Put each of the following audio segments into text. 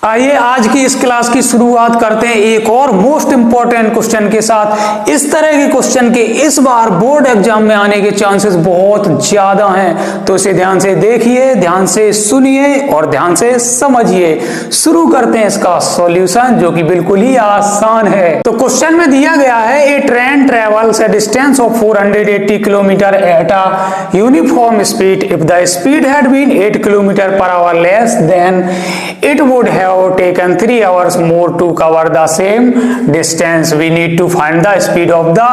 आइए आज की इस क्लास की शुरुआत करते हैं एक और मोस्ट इंपॉर्टेंट क्वेश्चन के साथ। इस तरह के क्वेश्चन के इस बार बोर्ड एग्जाम में आने के चांसेस बहुत ज्यादा हैं, तो इसे ध्यान से देखिए, ध्यान से सुनिए और ध्यान से समझिए। शुरू करते हैं इसका सॉल्यूशन जो कि बिल्कुल ही आसान है। तो क्वेश्चन में दिया गया है a train travels a distance of 480 kilometre at a uniform speed if the speed had been 8 kilometre per hour less than it would have taken 3 hours more to cover the same distance. We need to find the speed of the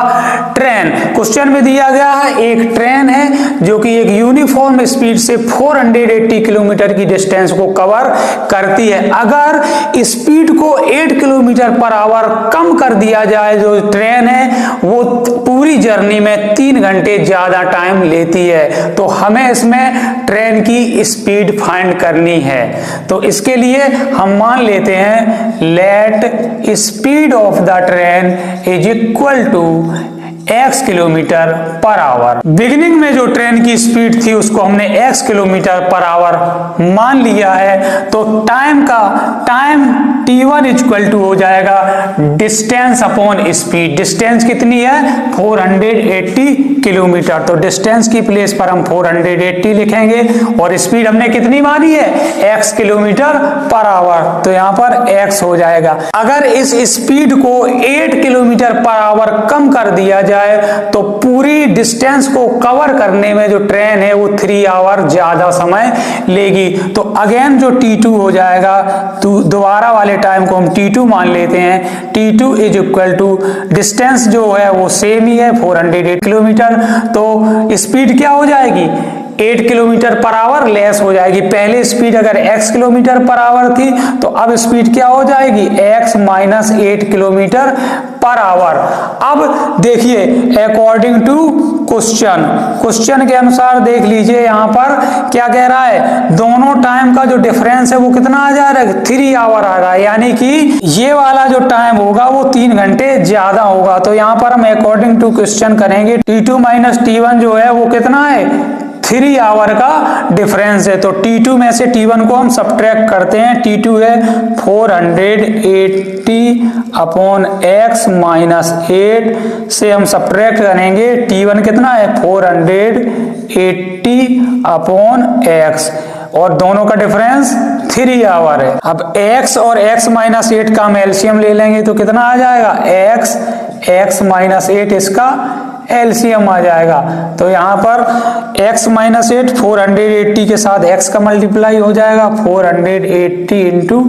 train. Question में दिया गया है एक train है जो कि एक uniform speed से 480 किलोमीटर की डिस्टेंस को कवर करती है। अगर स्पीड को 8 किलोमीटर पर आवर कम कर दिया जाए, जो ट्रेन है वो पूरी जर्नी में 3 घंटे ज्यादा टाइम लेती है, तो हमें इसमें ट्रेन की स्पीड फाइंड करनी है। तो इसके लिए हम मान लेते हैं let speed of the train is equal to x kilometre per hour. Beginning में जो ट्रेन की स्पीड थी उसको हमने x किलोमीटर पर आवर मान लिया है, तो टाइम t1 इक्वल टू हो जाएगा डिस्टेंस अपॉन स्पीड। डिस्टेंस कितनी है 480 किलोमीटर, तो डिस्टेंस की प्लेस पर हम 480 लिखेंगे और स्पीड हमने कितनी मानी है x किलोमीटर पर आवर, तो यहाँ पर x हो जाएगा। अगर इस स्पीड को 8 किलोमीटर पर आवर कम कर दिया जाए तो पूरी डिस्टेंस को कवर करने में जो ट्रेन है वो 3 आवर ज्यादा समय लेगी। तो अगेन जो T2 हो जाएगा, तो दोबारा वाले टाइम को हम T2 मान लेते हैं। T2 is equal to distance जो है वो सेम ही है 480 किलोमीटर, तो स्पीड क्या हो जाएगी 8 किलोमीटर पर आवर लेस हो जाएगी। पहले स्पीड अगर x किलोमीटर पर आवर थी तो अब स्पीड क्या हो जाएगी x minus 8 kilometre per our. अब देखिए अकॉर्डिंग टू क्वेश्चन के अनुसार देख लीजिए यहाँ पर क्या कह रहा है, दोनों टाइम का जो डिफरेंस है वो कितना आ जा रहा है 3 आवर आ रहा है, यानी कि ये वाला जो टाइम होगा वो 3 घंटे ज्यादा होगा। तो यहाँ पर हम अकॉर्डिंग टू क्वेश्चन करेंगे T2 माइनस T1 जो है वो कितना है 3 आवर का डिफरेंस है। तो T2 में से T1 को हम सब्ट्रैक्ट करते हैं। T2 है 480 अपॉन x माइनस 8 से हम सब्ट्रैक्ट करेंगे T1 कितना है 480 अपॉन x और दोनों का डिफरेंस 3 आवर है। अब x और x माइनस 8 का हम एलसीएम ले लेंगे तो कितना आ जाएगा x माइनस 8 इसका एलसीएम आ जाएगा। तो यहाँ पर x माइनस 8 480 के साथ x का मल्टीप्लाई हो जाएगा 480 इंटू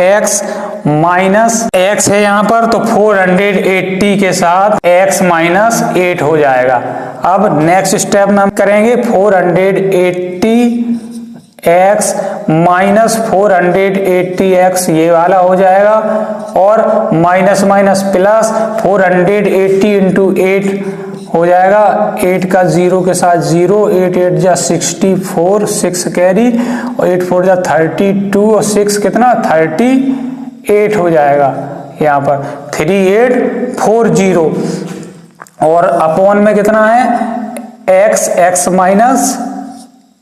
x माइनस x है यहाँ पर, तो 480 के साथ x माइनस 8 हो जाएगा। अब नेक्स्ट स्टेप में हम करेंगे 480 x माइनस 480x ये वाला हो जाएगा और माइनस माइनस प्लस 480 इंटू 8 हो जाएगा। 8 का 0 के साथ 0, 8 8 जा 64, 6 कैरी और 8 4 जा 32 और 6 कितना 38 हो जाएगा यहाँ पर 3840 और अपॉन में कितना है x माइनस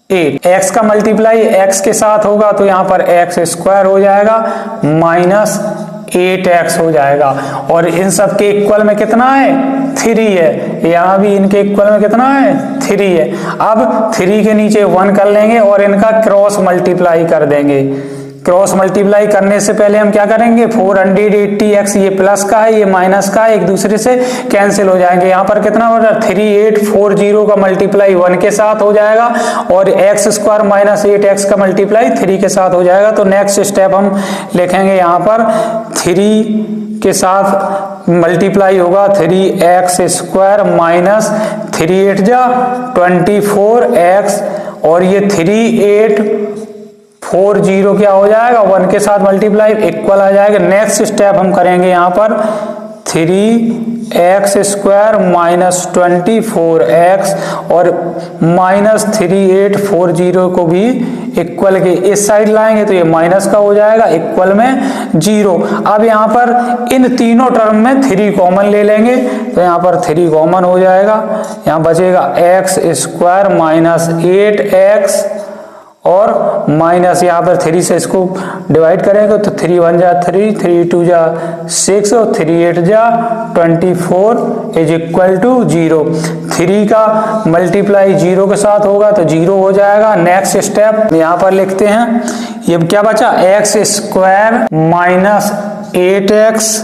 8, x का मल्टीप्लाई x के साथ होगा तो यहाँ पर x स्क्वायर हो जाएगा माइनस 8x हो जाएगा और इन सब के इक्वल में कितना है 3 है, यहाँ भी इनके इक्वल में कितना है 3 है। अब 3 के नीचे 1 कर लेंगे और इनका क्रॉस मल्टीप्लाई कर देंगे। क्रॉस मल्टीप्लाई करने से पहले हम क्या करेंगे 480x ये प्लस का है ये माइनस का है, एक दूसरे से कैंसिल हो जाएंगे। यहाँ पर कितना हो रहा है 3840 का मल्टीप्लाई 1 के साथ हो जाएगा और x स्क्वायर माइनस 8x का मल्टीप्लाई 3 के साथ हो जाएगा। तो नेक्स्ट स्टेप हम लिखेंगे यहाँ पर 3 के साथ मल्टीप्लाई होगा 3x स्क्वायर माइनस 3 8 जा 24x और ये 3840 क्या हो जाएगा 1 के साथ मल्टीप्लाई इक्वल आ जाएगा। नेक्स्ट स्टेप हम करेंगे यहाँ पर 3x स्क्वायर माइनस 24x और माइनस 3840 को भी इक्वल के इस साइड लाएंगे तो ये माइनस का हो जाएगा इक्वल में 0। अब यहाँ पर इन तीनों टर्म में 3 कॉमन ले लेंगे तो यहाँ पर 3 कॉमन हो जाएगा, यहाँ बचेगा x स्क्वायर माइनस 8x और माइनस यहाँ पर 3 से इसको डिवाइड करेंगे तो 3 1 जा 3, 3 2 जा 6 और 3 8 जा 24 इज इक्वल टू 0। 3 का मल्टीप्लाई 0 के साथ होगा तो 0 हो जाएगा। नेक्स्ट स्टेप यहाँ पर लिखते हैं, ये क्या बचा, x square minus 8x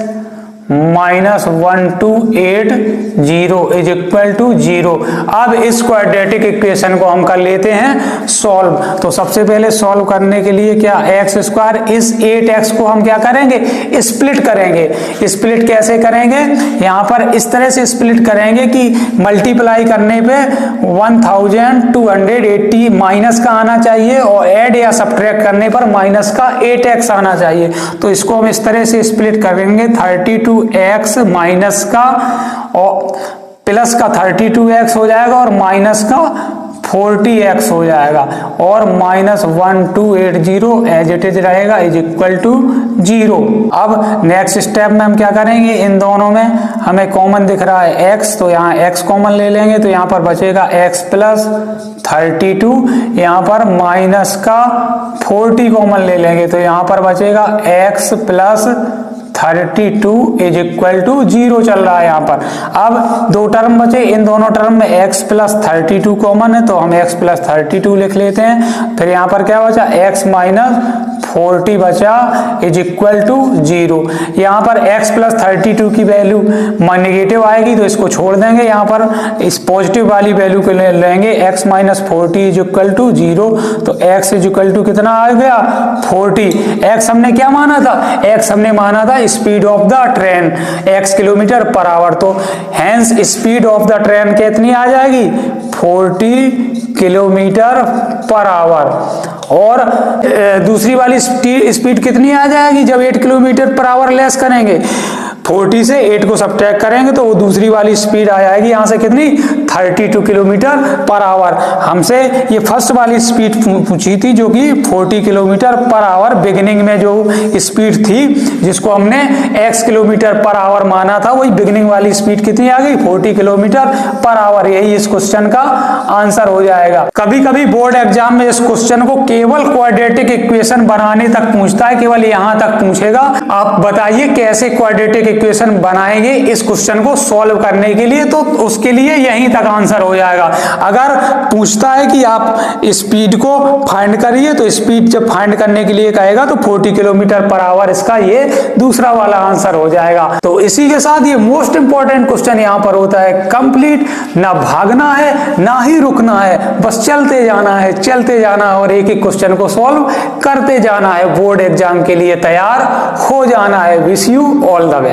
minus 1280 is equal to 0। अब इस क्वाड्रेटिक इक्वेशन को हम कर लेते हैं सॉल्व। तो सबसे पहले सॉल्व करने के लिए क्या, एक्स स्क्वायर इस 8x को हम क्या करेंगे, स्प्लिट करेंगे। स्प्लिट कैसे करेंगे, यहाँ पर इस तरह से स्प्लिट करेंगे कि मल्टीप्लाई करने पे 1280 माइनस का आना चाहिए और ऐड या सब्ट्रैक्ट करने पर माइनस का 8x आना चाहिए। तो इसको हम इस तरह से स्प्लिट करेंगे, 32x माइनस का और प्लस का 32x हो जाएगा और माइनस का 40x हो जाएगा और माइनस 1280 एज इट इज रहेगा इज इक्वल टू 0। अब नेक्स्ट स्टेप में हम क्या करेंगे, इन दोनों में हमें कॉमन दिख रहा है x, तो यहाँ x कॉमन ले लेंगे तो यहाँ पर बचेगा x प्लस 32, यहाँ पर माइनस का 40 कॉमन ले लेंगे तो यहाँ पर बचेगा x plus 32 is equal to 0 चल रहा है यहाँ पर। अब दो टर्म बचे, इन दोनों टर्म में x प्लस 32 कॉमन है तो हम x प्लस 32 लिख लेते हैं। फिर यहाँ पर क्या बचा, x माइनस 40 बचा इज इक्वल टू 0। यहाँ पर x प्लस 32 की वैल्यू नेगेटिव आएगी तो इसको छोड़ देंगे, यहाँ पर इस पॉजिटिव वाली वैल्यू को ले लेंगे, x minus 40 is equal to 0। तो x इज इक्वल टू कितना आ गया, 40। x हमने क्या माना था, x हमने माना था speed of the train, x kilometre per hour. तो hence speed of the train कितनी आ जाएगी, 40 किलोमीटर पर आवर। और दूसरी वाली स्पीड कितनी आ जाएगी जब 8 किलोमीटर पर आवर लेस करेंगे, 40 से 8 को सब्ट्रैक्ट करेंगे तो वो दूसरी वाली स्पीड आ जाएगी यहाँ से कितनी, 32 किलोमीटर पर आवर। हमसे ये फर्स्ट वाली स्पीड पूछी थी जो कि 40 किलोमीटर पर आवर, बिगिनिंग में जो स्पीड थी जिसको हमने x किलोमीटर पर आवर माना था, वही बिगिनिंग वाली स्पीड कितनी आ गई, 40 किलोमीटर पर आवर। यही इस क्वेश्चन का आंसर हो जाएगा। कभी कभी बोर्ड एग्जाम में इस क्वेश्चन को केवल क्वाड्रेटिक इक्वेशन बनाने तक पूछता है, केवल यहाँ तक पूछेगा। आप बताइए कैसे क्वाड्रेटिक इक्वेशन बनाएंगे इस क्वेश्चन को सॉल्व करने के लिए, तो उसके लिए यहीं तक आंसर हो जाएगा। अगर पूछता है कि आप स्पीड को फाइंड करिए तो स्पीड जब फाइंड करने के लिए कहेगा तो 40 किलोमीटर पर आवर, इसका ये दूसरा वाला आंसर हो जाएगा। तो इसी के साथ ये मोस्ट इंपॉर्टेंट क्वेश्चन यहाँ पर होता है कंप्लीट। ना भागना है ना ही रुकना है, बस चलते जाना है, चलते जाना है और एक एक क्वेश्चन को सॉल्व करते जाना है। बोर्ड एग्जाम के लिए तैयार हो जाना है। Wish you all the best.